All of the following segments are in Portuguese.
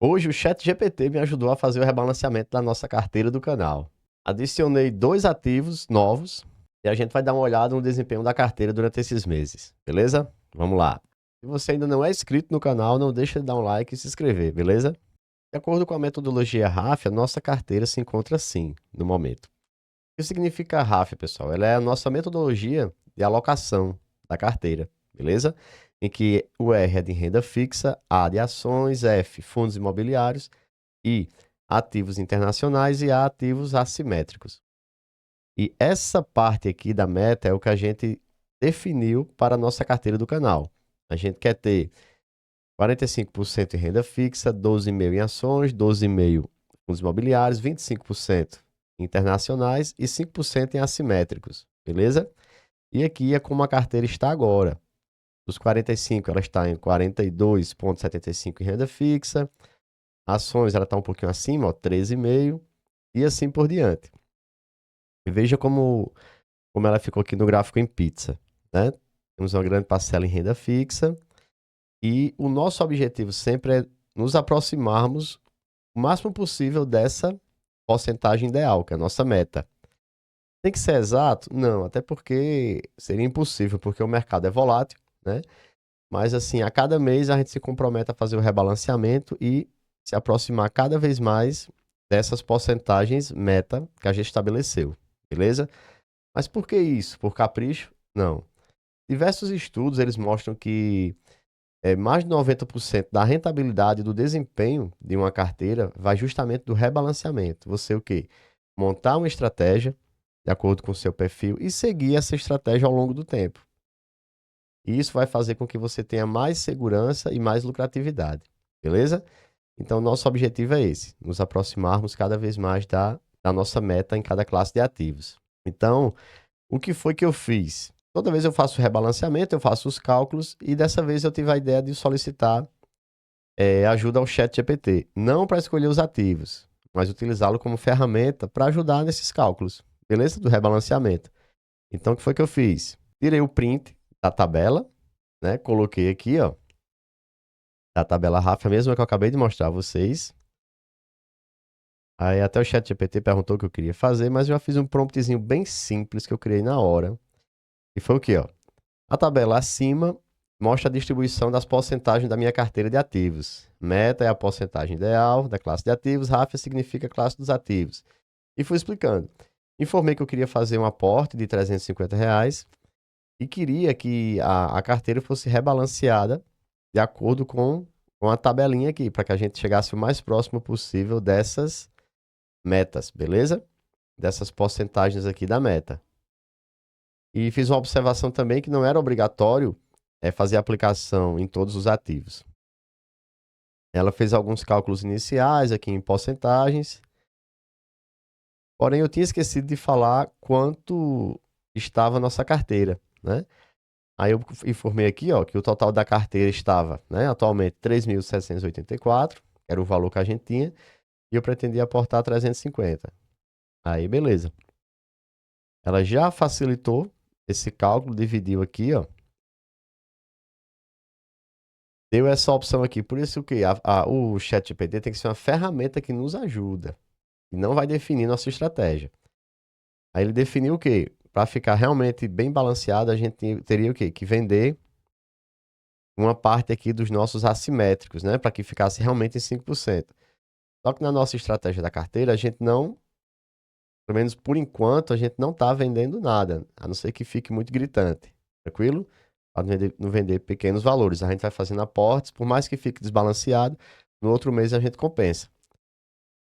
Hoje o ChatGPT me ajudou a fazer o rebalanceamento da nossa carteira do canal. Adicionei 2 ativos novos e a gente vai dar uma olhada no desempenho da carteira durante esses meses, beleza? Vamos lá. Se você ainda não é inscrito no canal, não deixa de dar um like e se inscrever, beleza? De acordo com a metodologia RAF, a nossa carteira se encontra assim, no momento. O que significa RAF, pessoal? Ela é a nossa metodologia de alocação da carteira, beleza? Em que o R é de renda fixa, A de ações, F, fundos imobiliários, I, ativos internacionais e A, ativos assimétricos. E essa parte aqui da meta é o que a gente definiu para a nossa carteira do canal. A gente quer ter 45% em renda fixa, 12,5% em ações, 12,5% em fundos imobiliários, 25% em internacionais e 5% em assimétricos, beleza? E aqui é como a carteira está agora. Dos 45, ela está em 42,75% em renda fixa, ações ela está um pouquinho acima, ó, 13,5%, e assim por diante. E veja como ela ficou aqui no gráfico em pizza, né? Temos uma grande parcela em renda fixa, e o nosso objetivo sempre é nos aproximarmos o máximo possível dessa porcentagem ideal, que é a nossa meta. Tem que ser exato? Não, até porque seria impossível, porque o mercado é volátil, né? Mas assim, a cada mês a gente se compromete a fazer o rebalanceamento e se aproximar cada vez mais dessas porcentagens meta que a gente estabeleceu, beleza? Mas por que isso? Por capricho? Não. Diversos estudos, eles mostram que mais de 90% da rentabilidade e do desempenho de uma carteira vai justamente do rebalanceamento. Você o quê? Montar uma estratégia de acordo com o seu perfil e seguir essa estratégia ao longo do tempo. E isso vai fazer com que você tenha mais segurança e mais lucratividade, beleza? Então, nosso objetivo é esse, nos aproximarmos cada vez mais da nossa meta em cada classe de ativos. Então, o que foi que eu fiz? Toda vez eu faço o rebalanceamento, eu faço os cálculos e dessa vez eu tive a ideia de solicitar ajuda ao ChatGPT. Não para escolher os ativos, mas utilizá-lo como ferramenta para ajudar nesses cálculos, beleza? Do rebalanceamento. Então, o que foi que eu fiz? Tirei o print da tabela, né? Coloquei aqui, ó, da tabela RAF, a mesma que eu acabei de mostrar a vocês. Aí até o ChatGPT perguntou o que eu queria fazer, mas eu já fiz um promptzinho bem simples que eu criei na hora. E foi o quê, ó? A tabela acima mostra a distribuição das porcentagens da minha carteira de ativos. Meta é a porcentagem ideal da classe de ativos, RAF significa classe dos ativos. E fui explicando. Informei que eu queria fazer um aporte de R$ 350 e queria que a carteira fosse rebalanceada de acordo com a tabelinha aqui, para que a gente chegasse o mais próximo possível dessas metas, beleza? Dessas porcentagens aqui da meta. E fiz uma observação também que não era obrigatório fazer aplicação em todos os ativos. Ela fez alguns cálculos iniciais aqui em porcentagens, porém eu tinha esquecido de falar quanto estava a nossa carteira, né? Aí eu informei aqui, ó, que o total da carteira estava, né, atualmente 3.784, que era o valor que a gente tinha, e eu pretendia aportar 350. Aí, beleza. Ela já facilitou esse cálculo, dividiu aqui, ó. Deu essa opção aqui. Por isso que o ChatGPT tem que ser uma ferramenta que nos ajuda e não vai definir nossa estratégia. Aí ele definiu o quê? Para ficar realmente bem balanceado, a gente teria o quê? Que vender uma parte aqui dos nossos assimétricos, né? Para que ficasse realmente em 5%. Só que na nossa estratégia da carteira, a gente não, pelo menos por enquanto, a gente não está vendendo nada, a não ser que fique muito gritante. Tranquilo? Para não vender pequenos valores. A gente vai fazendo aportes, por mais que fique desbalanceado, no outro mês a gente compensa.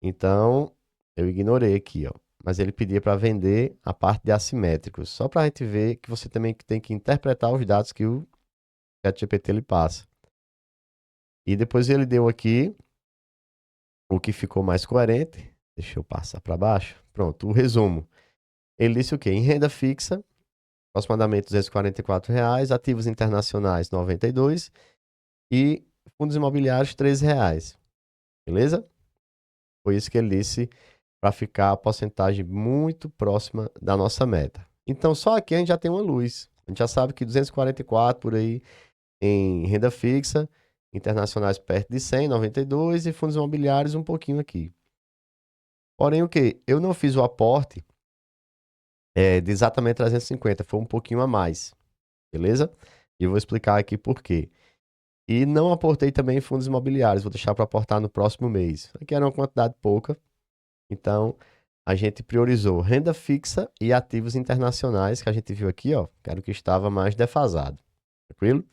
Então, eu ignorei aqui, ó. Mas ele pedia para vender a parte de assimétricos, só para a gente ver que você também tem que interpretar os dados que o ChatGPT lhe passa. E depois ele deu aqui o que ficou mais coerente. Deixa eu passar para baixo. Pronto, o resumo. Ele disse o quê? Em renda fixa, aproximadamente R$ 244, ativos internacionais 92 e fundos imobiliários R$ 13. Beleza? Foi isso que ele disse para ficar a porcentagem muito próxima da nossa meta. Então, só aqui a gente já tem uma luz. A gente já sabe que 244 por aí em renda fixa internacionais perto de 100, 92 e fundos imobiliários um pouquinho aqui. Porém, o que? Eu não fiz o aporte de exatamente 350, foi um pouquinho a mais, beleza? E eu vou explicar aqui por quê. E não aportei também em fundos imobiliários, vou deixar para aportar no próximo mês. Aqui era uma quantidade pouca, então a gente priorizou renda fixa e ativos internacionais, que a gente viu aqui, ó, que era o que estava mais defasado. Tranquilo?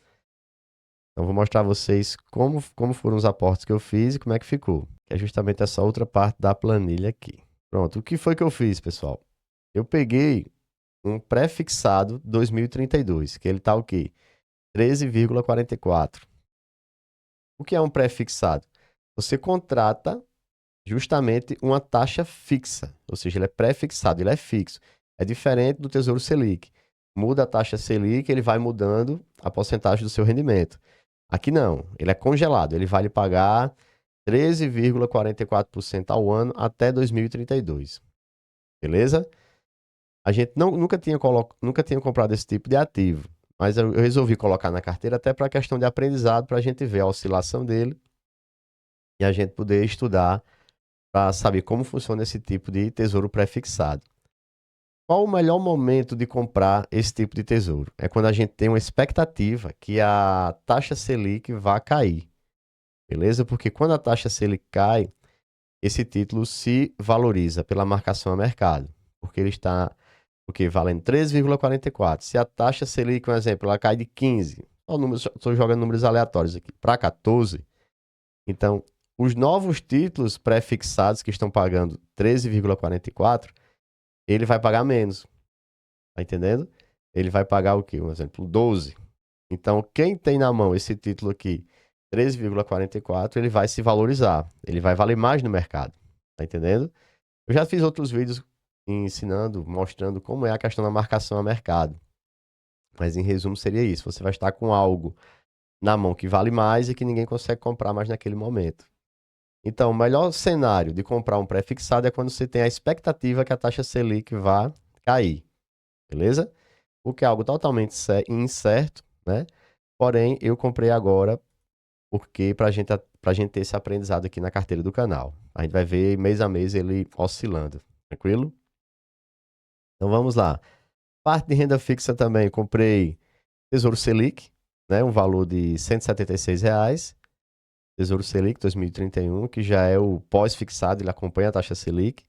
Então vou mostrar a vocês como foram os aportes que eu fiz e como é que ficou. Que é justamente essa outra parte da planilha aqui. Pronto, o que foi que eu fiz, pessoal? Eu peguei um pré-fixado 2032, que ele tá o quê? 13,44. O que é um pré-fixado? Você contrata justamente uma taxa fixa, ou seja, ele é pré-fixado, ele é fixo. É diferente do Tesouro Selic. Muda a taxa Selic, ele vai mudando a porcentagem do seu rendimento. Aqui não, ele é congelado, ele vai lhe pagar 13,44% ao ano até 2032. Beleza? A gente nunca tinha comprado esse tipo de ativo, mas eu resolvi colocar na carteira até para questão de aprendizado, para a gente ver a oscilação dele e a gente poder estudar para saber como funciona esse tipo de tesouro pré-fixado. Qual o melhor momento de comprar esse tipo de tesouro? É quando a gente tem uma expectativa que a taxa Selic vá cair, beleza? Porque quando a taxa Selic cai, esse título se valoriza pela marcação a mercado, porque ele está valendo 13,44. Se a taxa Selic, um exemplo, ela cai de 15, estou jogando números aleatórios aqui, para 14, então os novos títulos pré-fixados que estão pagando 13,44, ele vai pagar menos. Tá entendendo? Ele vai pagar o quê? Um exemplo, 12. Então, quem tem na mão esse título aqui, 13,44, ele vai se valorizar. Ele vai valer mais no mercado. Tá entendendo? Eu já fiz outros vídeos ensinando, mostrando como é a questão da marcação a mercado. Mas em resumo seria isso. Você vai estar com algo na mão que vale mais e que ninguém consegue comprar mais naquele momento. Então, o melhor cenário de comprar um pré-fixado é quando você tem a expectativa que a taxa Selic vá cair. Beleza? O que é algo totalmente incerto, né? Porém, eu comprei agora porque para gente ter esse aprendizado aqui na carteira do canal. A gente vai ver mês a mês ele oscilando, tranquilo? Então vamos lá. Parte de renda fixa também, comprei Tesouro Selic, né? Um valor de R$ 176 reais. Tesouro Selic 2031, que já é o pós-fixado, ele acompanha a taxa Selic.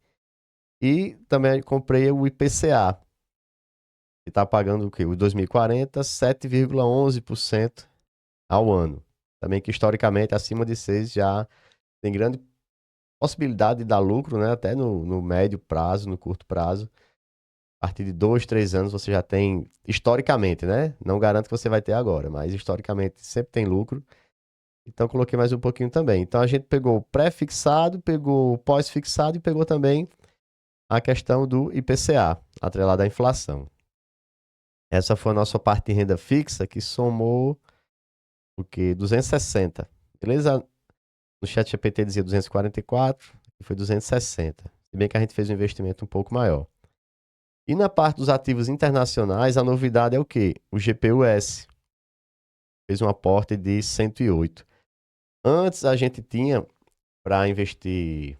E também comprei o IPCA, que está pagando o quê? O 2040, 7,11% ao ano. Também que historicamente acima de 6 já tem grande possibilidade de dar lucro, né? Até no médio prazo, no curto prazo. A partir de 2, 3 anos você já tem, historicamente, né? Não garanto que você vai ter agora, mas historicamente sempre tem lucro. Então coloquei mais um pouquinho também. Então a gente pegou o pré-fixado, pegou o pós-fixado e pegou também a questão do IPCA, atrelado à inflação. Essa foi a nossa parte de renda fixa que somou o quê? 260. Beleza? No chat GPT dizia 244 e foi 260. Se bem que a gente fez um investimento um pouco maior. E na parte dos ativos internacionais, a novidade é o quê? O GPUS. Fez um aporte de 108. Antes a gente tinha, para investir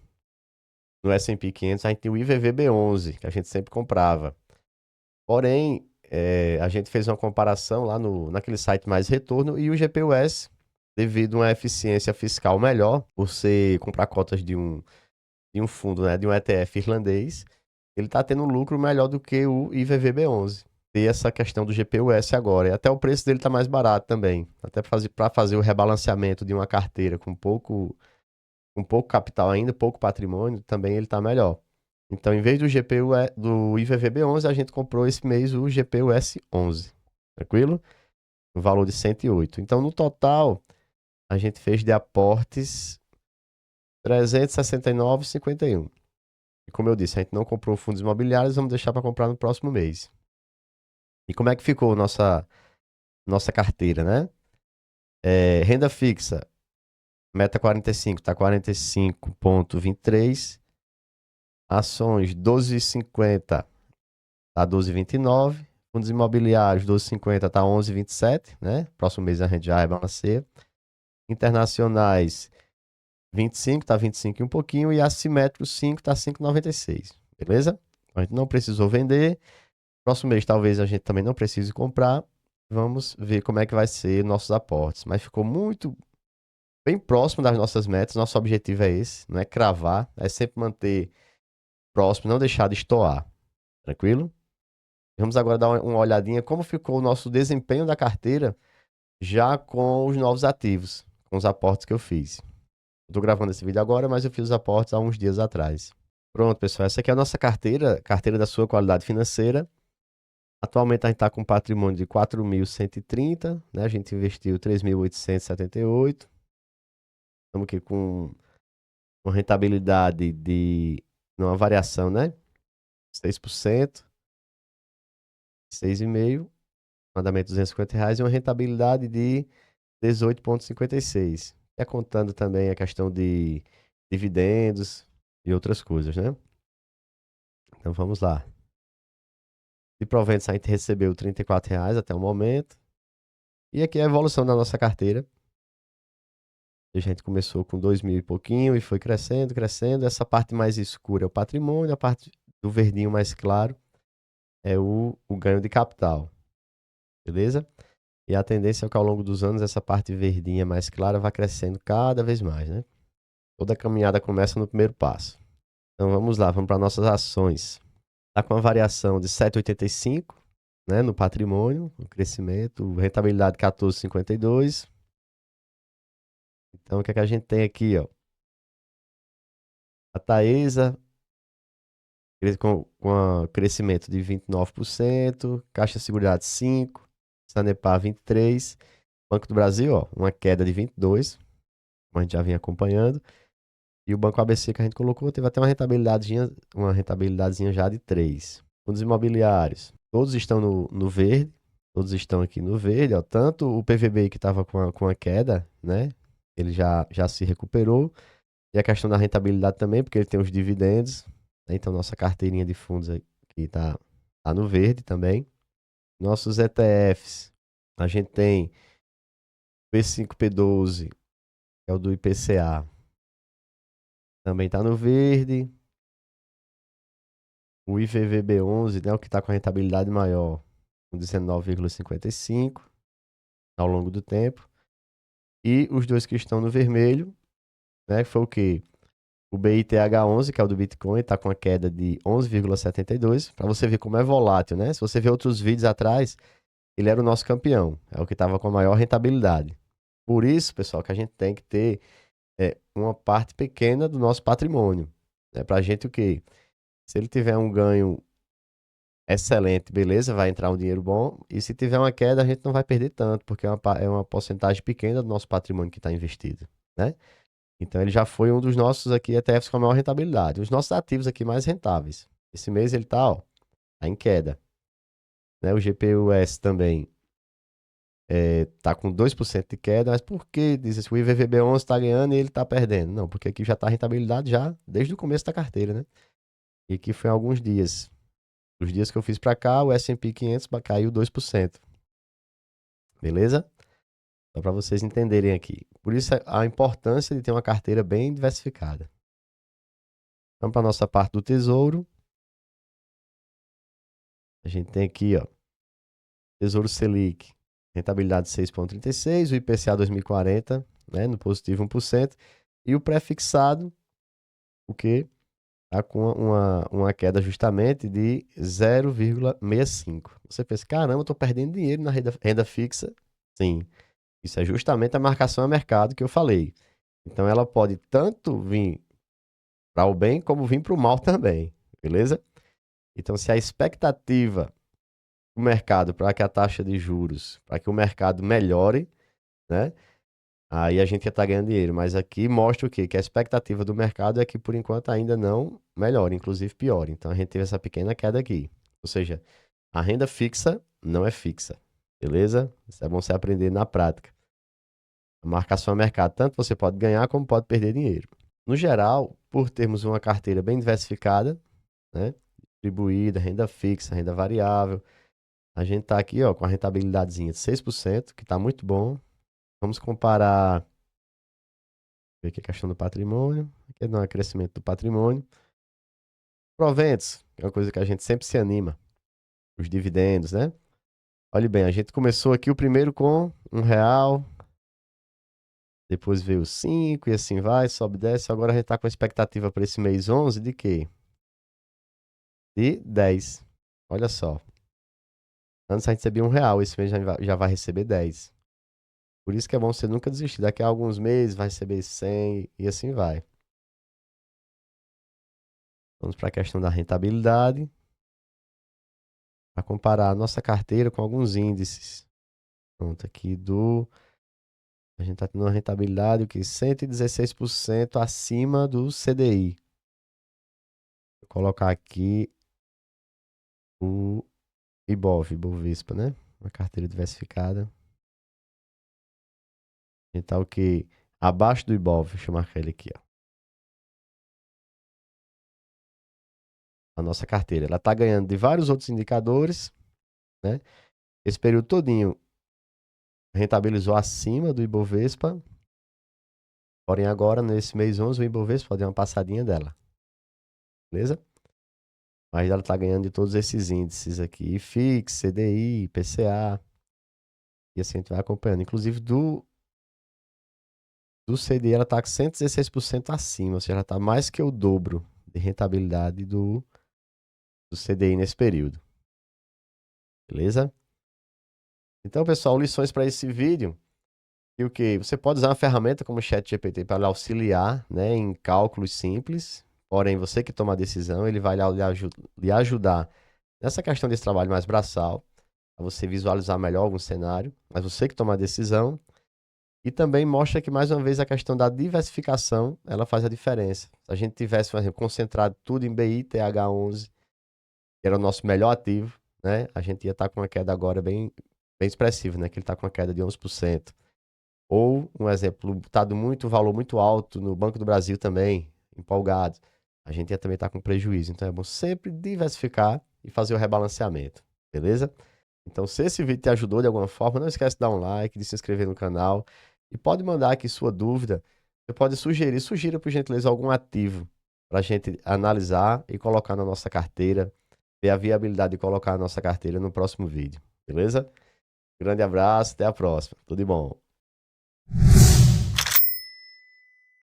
no S&P 500, a gente tinha o IVVB11, que a gente sempre comprava. Porém, a gente fez uma comparação lá naquele site Mais Retorno e o GPUS, devido a uma eficiência fiscal melhor, por você comprar cotas de um fundo, né, de um ETF irlandês, ele está tendo um lucro melhor do que o IVVB11. Tem essa questão do GPUS agora. E até o preço dele está mais barato também. Até para fazer o rebalanceamento de uma carteira com pouco capital ainda, pouco patrimônio, também ele está melhor. Então, em vez do IVVB11, a gente comprou esse mês o GPUS11. Tranquilo? No valor de 108. Então, no total, a gente fez de aportes 369,51. E como eu disse, a gente não comprou fundos imobiliários, vamos deixar para comprar no próximo mês. E como é que ficou nossa carteira, né? Renda fixa, meta 45, está 45,23. Ações 12,50, está 12,29. Fundos imobiliários 12,50, está 11,27, né? Próximo mês a gente já rebalanceia. Internacionais 25, tá 25 e um pouquinho, e assimétricos 5, tá 5,96, beleza? A gente não precisou vender. Próximo mês talvez a gente também não precise comprar. Vamos ver como é que vai ser nossos aportes. Mas ficou muito bem próximo das nossas metas. Nosso objetivo é esse, não é cravar, é sempre manter próximo, não deixar de estoar. Tranquilo? Vamos agora dar uma olhadinha como ficou o nosso desempenho da carteira já com os novos ativos, com os aportes que eu fiz. Estou gravando esse vídeo agora, mas eu fiz os aportes há uns dias atrás. Pronto, pessoal, essa aqui é a nossa carteira da sua qualidade financeira. Atualmente a gente está com um patrimônio de 4.130, né? A gente investiu 3.878. Estamos aqui com uma rentabilidade de uma variação, né? 6%, 6,5%, mandamento de R$ 250 e uma rentabilidade de 18,56. É contando também a questão de dividendos e outras coisas, né? Então vamos lá. De proventos a gente recebeu R$ 34 até o momento. E aqui é a evolução da nossa carteira. A gente começou com 2.000 e pouquinho e foi crescendo, crescendo. Essa parte mais escura é o patrimônio, a parte do verdinho mais claro é o ganho de capital. Beleza? E a tendência é que ao longo dos anos essa parte verdinha mais clara vai crescendo cada vez mais, né? Toda caminhada começa no primeiro passo. Então vamos lá, vamos para nossas ações. Está com uma variação de 7,85, né, no patrimônio, no crescimento, rentabilidade 14,52. Então o que é que a gente tem aqui, ó? A Taesa com crescimento de 29%, Caixa de Seguridade 5%, Sanepar 23%, Banco do Brasil, ó, uma queda de 22%, como a gente já vinha acompanhando. E o Banco ABC que a gente colocou teve até uma rentabilidadezinha já de 3%. Fundos imobiliários, todos estão no verde, todos estão aqui no verde, ó. Tanto o PVBI que estava com a queda, né? Ele já se recuperou. E a questão da rentabilidade também, porque ele tem os dividendos, né? Então nossa carteirinha de fundos aqui tá no verde também. Nossos ETFs, a gente tem P5P12, que é o do IPCA, também tá no verde. O IVVB11, né, o que está com a rentabilidade maior, com 19,55 ao longo do tempo. E os dois que estão no vermelho, né, foi o quê? O BITH11, que é o do Bitcoin, está com a queda de 11,72. Para você ver como é volátil, né? Se você ver outros vídeos atrás, ele era o nosso campeão. É o que estava com a maior rentabilidade. Por isso, pessoal, que a gente tem que ter uma parte pequena do nosso patrimônio. Né? Para a gente o quê? Se ele tiver um ganho excelente, beleza, vai entrar um dinheiro bom. E se tiver uma queda, a gente não vai perder tanto, porque é uma porcentagem pequena do nosso patrimônio que está investido, né? Então ele já foi um dos nossos aqui ETFs com a maior rentabilidade. Os nossos ativos aqui mais rentáveis. Esse mês ele tá, ó, tá em queda. Né? O GPUS também tá com 2% de queda, mas por que diz isso? O IVVB11 está ganhando e ele está perdendo? Não, porque aqui já está a rentabilidade já desde o começo da carteira, né? E aqui foi alguns dias. Os dias que eu fiz para cá, o S&P 500 caiu 2%. Beleza? Só para vocês entenderem aqui. Por isso a importância de ter uma carteira bem diversificada. Vamos para a nossa parte do tesouro. A gente tem aqui, ó, Tesouro Selic, rentabilidade 6,36, o IPCA 2040, né, no positivo 1%, e o pré-fixado, o que está com uma queda justamente de 0,65. Você pensa, caramba, eu estou perdendo dinheiro na renda fixa. Sim, isso é justamente a marcação a mercado que eu falei. Então ela pode tanto vir para o bem como vir para o mal também, beleza? Então se a expectativa do mercado para que a taxa de juros, para que o mercado melhore, né? Aí a gente ia estar ganhando dinheiro. Mas aqui mostra o quê? Que a expectativa do mercado é que por enquanto ainda não melhora, inclusive piora. Então a gente teve essa pequena queda aqui. Ou seja, a renda fixa não é fixa, beleza? Isso é bom você aprender na prática. A marcação a mercado, tanto você pode ganhar como pode perder dinheiro. No geral, por termos uma carteira bem diversificada, né? Distribuída, renda fixa, renda variável, a gente está aqui ó, com a rentabilidadezinha de 6%, que está muito bom. Vamos comparar Ver aqui a questão do patrimônio. Aqui não é crescimento do patrimônio. Proventos, que é uma coisa que a gente sempre se anima. Os dividendos, né? Olha bem, a gente começou aqui o primeiro com R$ 1. Depois veio 5 e assim vai, sobe, desce. Agora a gente está com a expectativa para esse mês 11 de quê? De 10. Olha só. Antes a gente recebia R$ 1, esse mês já vai receber 10. Por isso que é bom você nunca desistir. Daqui a alguns meses vai receber 100 e assim vai. Vamos para a questão da rentabilidade. Para comparar a nossa carteira com alguns índices. Pronto, aqui a gente está tendo uma rentabilidade que 116% acima do CDI. Vou colocar aqui o Ibovespa, né? Uma carteira diversificada. A gente tá o quê? Abaixo do Ibov, deixa eu marcar ele aqui, ó. A nossa carteira, ela tá ganhando de vários outros indicadores, né? Esse período todinho rentabilizou acima do Ibovespa. Porém, agora, nesse mês 11, o Ibovespa pode dar uma passadinha dela. Beleza? Mas ela tá ganhando de todos esses índices aqui. IFIX, CDI, IPCA. E assim a gente vai acompanhando. Inclusive, do CDI, ela tá com 116% acima. Ou seja, ela tá mais que o dobro de rentabilidade do CDI nesse período. Beleza? Então, pessoal, lições para esse vídeo. E o que? Você pode usar uma ferramenta como o ChatGPT para lhe auxiliar, né, em cálculos simples. Porém, você que toma a decisão, ele vai lhe ajudar nessa questão desse trabalho mais braçal, para você visualizar melhor algum cenário. Mas você que toma a decisão. E também mostra que, mais uma vez, a questão da diversificação, ela faz a diferença. Se a gente tivesse, por exemplo, concentrado tudo em BITH11, que era o nosso melhor ativo, né? A gente ia estar com uma queda agora bem expressiva, né? Que ele está com uma queda de 11%. Ou, um exemplo, está muito valor muito alto no Banco do Brasil também, empolgado. A gente ia também estar com prejuízo. Então é bom sempre diversificar e fazer o rebalanceamento, beleza? Então, se esse vídeo te ajudou de alguma forma, não esquece de dar um like, de se inscrever no canal. E pode mandar aqui sua dúvida. Você pode sugira por gentileza algum ativo para a gente analisar e colocar na nossa carteira, ver a viabilidade de colocar na nossa carteira no próximo vídeo, beleza? Grande abraço, até a próxima. Tudo de bom.